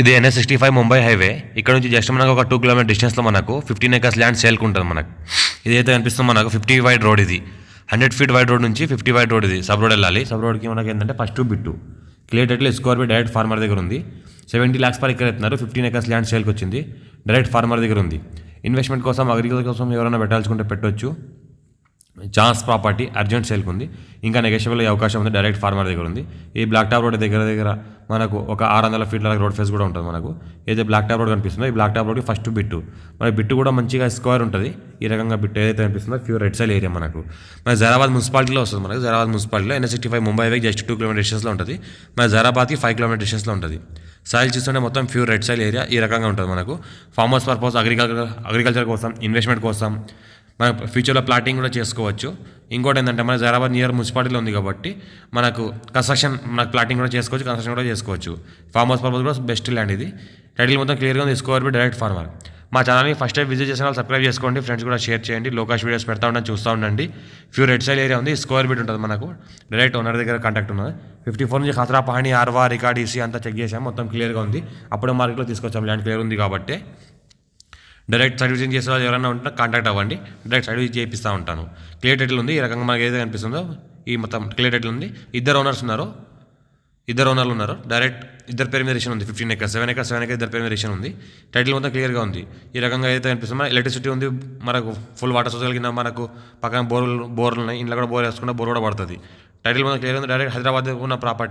ఇది NH65 Mumbai highway. ఇక్కడ నుంచి జస్ట్ మనకు ఒక 2 కిలోమీటర్ డిస్టెన్స్లో మనకు 15 acres ల్యాండ్ సేల్కి ఉంటుంది మనకు. ఇది అయితే కనిపిస్తుంది మనకు 50 వైడ్ రోడ్. ఇది 100 feet వైడ్ రోడ్ నుంచి 50 వైడ్ రోడ్. ఇది సబ్ రోడ్ వెళ్ళాలి. సబ్ రోడ్కి మనకి ఏంటంటే first bit clear title square by direct farmer దగ్గర ఉంది. 70 lakhs పర్ ఎకర్ ఎత్తున్నారు. 15 acres ల్యాండ్ సేల్కి వచ్చింది. డైరెక్ట్ ఫార్మర్ దగ్గర ఉంది. ఇన్వెస్ట్మెంట్ కోసం అగ్రికల్చర్ కోసం ఎవరైనా పెట్టాల్సుకుంటే పెట్టవచ్చు. ఛాన్స్ ప్రాపర్టీ అర్జెంట్ సేల్కి ఉంది. ఇంకా నెగోషియబుల్ అయ్యే అవకాశం ఉంది. డైరెక్ట్ ఫార్మర్ దగ్గర ఉంది. ఈ బ్లాక్ టాప్ రోడ్ దగ్గర మనకు ఒక 600 feet రోడ్ ఫేస్ కూడా ఉంటుంది మనకు. ఏదైతే బ్లాక్ టాప్ రోడ్ కనిపిస్తుందో ఈ బ్లాక్ టాప్ రోడ్కి ఫస్ట్ బిట్టు. మన బిట్టు కూడా మంచిగా స్క్వేర్ ఉంటుంది. ఈ రకంగా బిట్టు ఏదైతే కనిపిస్తుందో ప్యూర్ రెడ్ సైల్ ఏరియా మనకు. మన జైరాబాద్ మున్సిపాలిటీలో వస్తుంది. మనకు జైరాబాద్ మున్సిపాలిటీలో NH65 ముంబై హైవేకి జస్ట్ 2 kilometer డిస్టెన్స్లో ఉంటుంది. మన జైరాబాద్కి 5 kilometer డిస్టెన్స్లో ఉంటుంది. సాయిల్ చూస్తుంటే మొత్తం ప్యూర్ రెడ్ సైల్ ఏరియా ఈ రకంగా ఉంటుంది మనకు. ఫార్మ్ హౌస్ పర్పస్ అగ్రికల్చర్ కోసం ఇన్వెస్ట్మెంట్ కోసం మన ఫ్యూచర్లో ప్లాటింగ్ కూడా చేసుకోవచ్చు. ఇంకోటి ఏంటంటే మన జైరాబాద్ నియర్ మున్సిపాలిటీలో ఉంది కాబట్టి మనకు కన్స్ట్రక్షన్ మనకు ప్లాటింగ్ కూడా చేసుకోవచ్చు, కన్స్ట్రక్షన్ కూడా చేసుకోవచ్చు. ఫార్మ్ హౌస్ పర్పస్ కూడా బెస్ట్ ల్యాండ్ ఇది. టైటిల్ మొత్తం క్లియర్గా ఉంది. స్కోర్ డైరెక్ట్ ఫార్మర్. మా ఛానల్ని ఫస్ట్ టైం విజిట్ చేసిన వాళ్ళు సబ్స్క్రైబ్ చేసుకోండి. ఫ్రెండ్స్ కూడా షేర్ చేయండి. లోకాష్ వీడియోస్ పెడతా ఉండండి, చూస్తూ ఉండండి. ప్యూర్ రెడ్ సైల్ ఏరియా ఉంది. స్క్వేర్ బిట్ ఉంటుంది మనకు. డైరెక్ట్ ఓనర్ దగ్గర కాంటాక్ట్ ఉన్నది. 54 నుంచి ఖతరా పహాణి ఆర్వా రికార్డ్ ఈసీ అంతా చెక్ చేసాం. మొత్తం క్లియర్గా ఉంది. అప్పుడే మార్కెట్లో తీసుకొచ్చాం. ల్యాండ్ క్లియర్ ఉంది కాబట్టి డైరెక్ట్ సర్వీసింగ్ చేసే వాళ్ళు ఎవరైనా ఉంటే కాంటాక్ట్ అవ్వండి. డైరెక్ట్ సర్వీస్ చేయిస్తూ ఉంటాను. క్లియర్ టైటిల్ ఉంది. ఈ రకంగా మనకి ఏదైతే కనిపిస్తుందో ఈ మొత్తం క్లియర్ టైటిల్ ఉంది. ఇద్దరు ఓనర్లు ఉన్నారు. డైరెక్ట్ ఇద్దరు పేరు మీద రిజిస్ట్రేషన్ ఉంది. 15 acres 7 acres ఇద్దరు పేరు మీద రిజిస్ట్రేషన్ ఉంది. టైటిల్ మొత్తం క్లియర్గా ఉంది. ఈ రకంగా ఏదైతే కనిపిస్తుందో ఎలక్ట్రిసిటీ ఉంది. మనకు ఫుల్ వాటర్ సోర్స్ కలిగిన మనకు పక్కన బోర్లు ఉన్నాయి. ఇంట్లో కూడా బోర్ వేసుకుంటే బోర్ కూడా పడుతుంది. టైటిల్ మొత్తం క్లియర్గా ఉంది. డైరెక్ట్ హైదరాబాద్ ఉన్న ప్రాపర్టీ.